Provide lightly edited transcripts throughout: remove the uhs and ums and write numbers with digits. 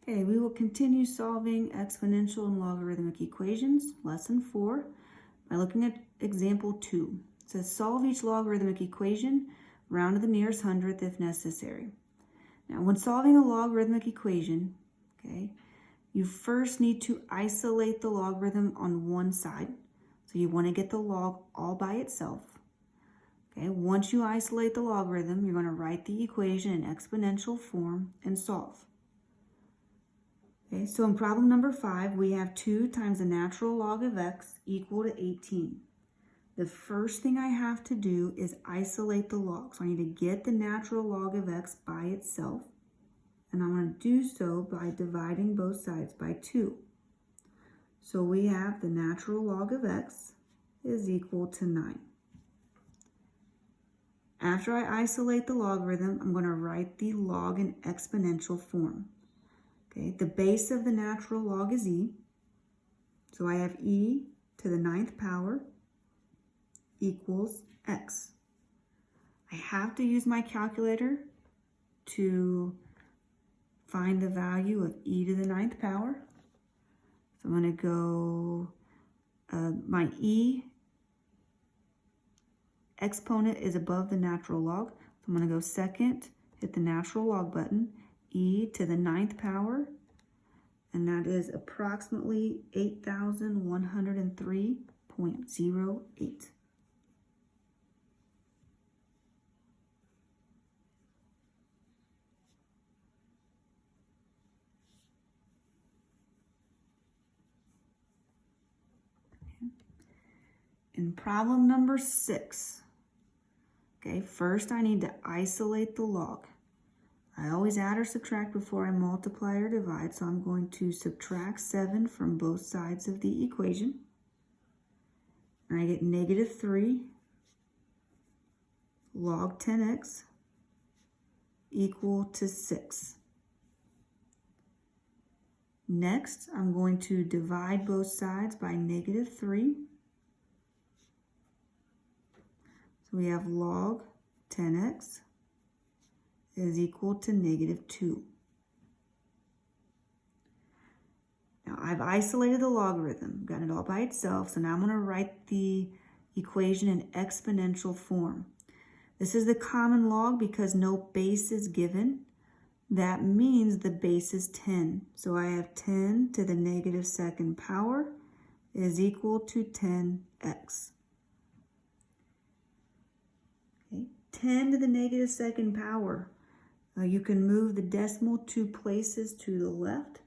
Okay, we will continue solving exponential and logarithmic equations, lesson 4, by looking at example 2. It says solve each logarithmic equation, round to the nearest hundredth if necessary. Now, when solving a logarithmic equation, okay, you first need to isolate the logarithm on one side. So you want to get the log all by itself. Okay, once you isolate the logarithm, you're going to write the equation in exponential form and solve. Okay, so in problem number 5, we have 2 times the natural log of x equal to 18. The first thing I have to do is isolate the log. So I need to get the natural log of x by itself. And I'm going to do so by dividing both sides by 2. So we have the natural log of x is equal to 9. After I isolate the logarithm, I'm going to write the log in exponential form. Okay, the base of the natural log is e. So I have e to the 9th power equals x. I have to use my calculator to find the value of e to the 9th power. So I'm going to go, my e exponent is above the natural log. So I'm going to go second, hit the natural log button, e to the 9th power, and that is approximately 8,103.08. In problem number 6, okay, first I need to isolate the log. I always add or subtract before I multiply or divide, so I'm going to subtract 7 from both sides of the equation. And I get negative 3 log 10x equal to 6. Next, I'm going to divide both sides by negative 3. So we have log 10x is equal to negative 2. Now I've isolated the logarithm, got it all by itself, so now I'm going to write the equation in exponential form. This is the common log because no base is given. That means the base is 10. So I have 10 to the negative 2nd power is equal to 10x. 10 to the negative 2nd power. You can move the decimal 2 places to the left.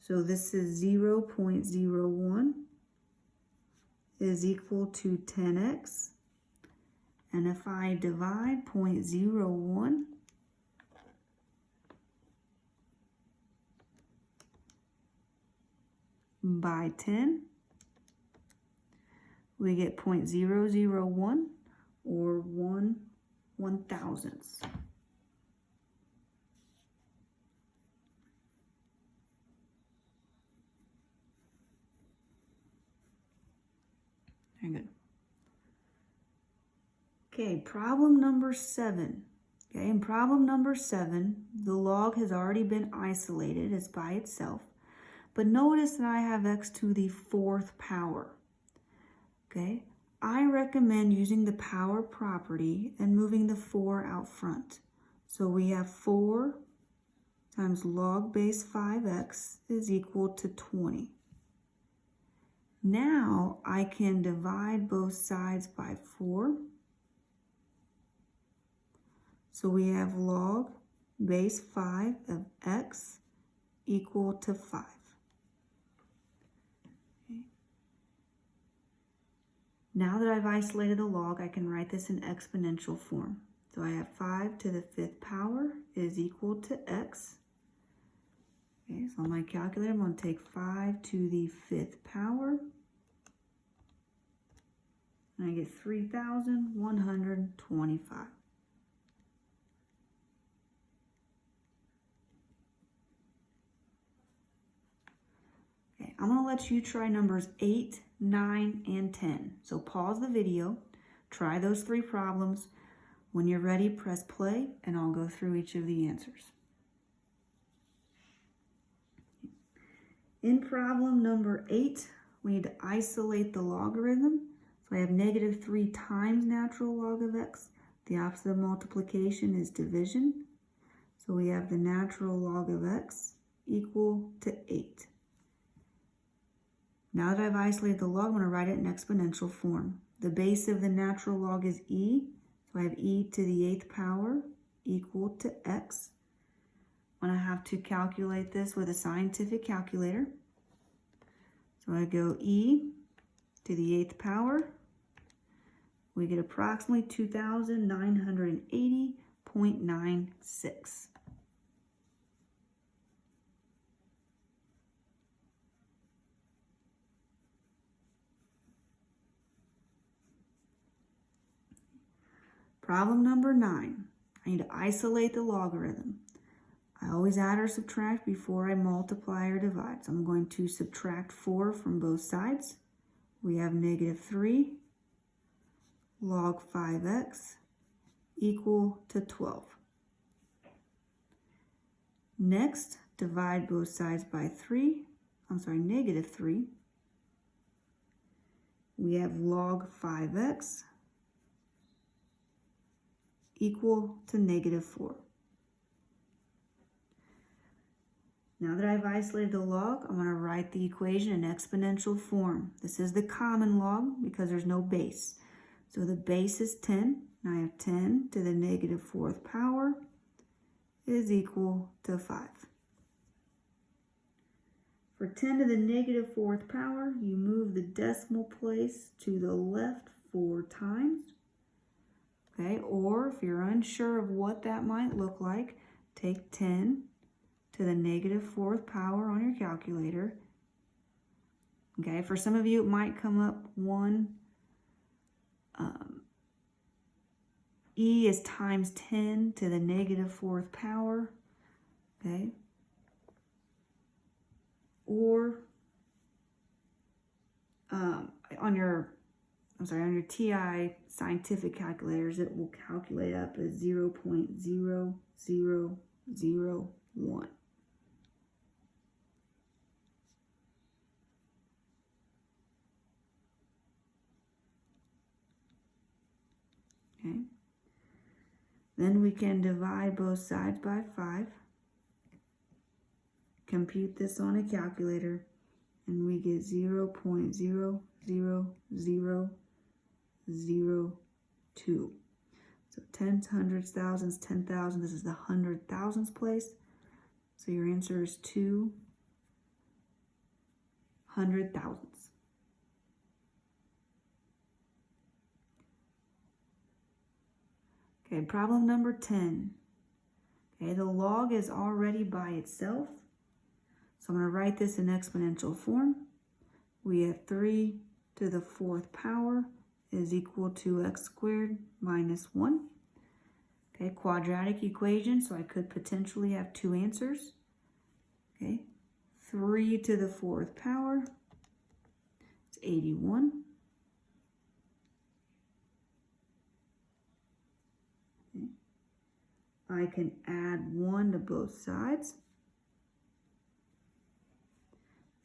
So this is 0.01 is equal to 10x. And if I divide 0.01 by 10, we get 0.001 or 1/1000th. Very good. Okay, problem number 7. Okay, in problem number 7, the log has already been isolated. It's by itself. But notice that I have x to the 4th power. Okay, I recommend using the power property and moving the 4 out front. So we have 4 times log base 5x is equal to 20. Now I can divide both sides by 4. So we have log base 5 of x equal to 5. Okay. Now that I've isolated the log, I can write this in exponential form. So I have 5 to the 5th power is equal to x. Okay, so on my calculator, I'm going to take 5 to the 5th power. And I get 3,125. Okay, I'm going to let you try numbers 8, 9, and 10. So pause the video, try those 3 problems. When you're ready, press play, and I'll go through each of the answers. In problem number 8, we need to isolate the logarithm. So I have -3 times natural log of x. The opposite of multiplication is division. So we have the natural log of x equal to 8. Now that I've isolated the log, I'm going to write it in exponential form. The base of the natural log is e. So I have e to the 8th power equal to x. When I have to calculate this with a scientific calculator, so I go e to the 8th power, we get approximately 2,980.96. Problem number 9, I need to isolate the logarithm. I always add or subtract before I multiply or divide. So I'm going to subtract 4 from both sides. We have -3 log 5x equal to 12. Next, divide both sides by -3. We have log 5x equal to -4. Now that I've isolated the log, I'm going to write the equation in exponential form. This is the common log because there's no base. So the base is 10, and I have 10 to the -4th power is equal to 5. For 10 to the -4th power, you move the decimal place to the left 4 times. Okay, or if you're unsure of what that might look like, take 10 to the -4th power on your calculator. Okay, for some of you it might come up 1. E is times 10 to the -4th power. Okay, or on your TI scientific calculators, it will calculate up as 0.0001. Okay. Then we can divide both sides by 5. Compute this on a calculator, and we get 0.00002. So tens, hundreds, thousands, 10,000. This is the 100,000s place. So your answer is 200,000. Okay, problem number 10. Okay, the log is already by itself. So I'm going to write this in exponential form. We have 3 to the 4th power is equal to x squared minus 1. Okay, quadratic equation, so I could potentially have 2 answers. Okay, 3 to the 4th power is 81. Okay. I can add 1 to both sides.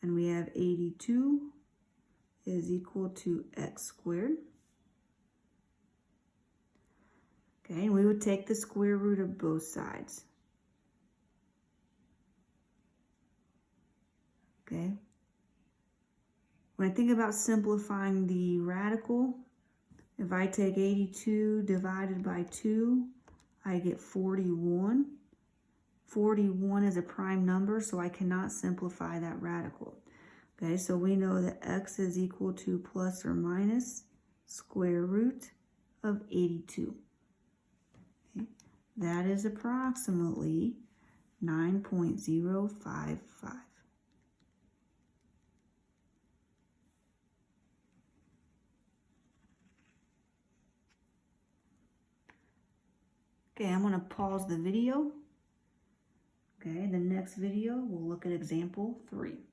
And we have 82 is equal to x squared. Okay, and we would take the square root of both sides. Okay. When I think about simplifying the radical, if I take 82 divided by 2, I get 41. 41 is a prime number, so I cannot simplify that radical. Okay, so we know that x is equal to plus or minus square root of 82. Okay, that is approximately 9.055. Okay, I'm going to pause the video. Okay, the next video we'll look at example 3.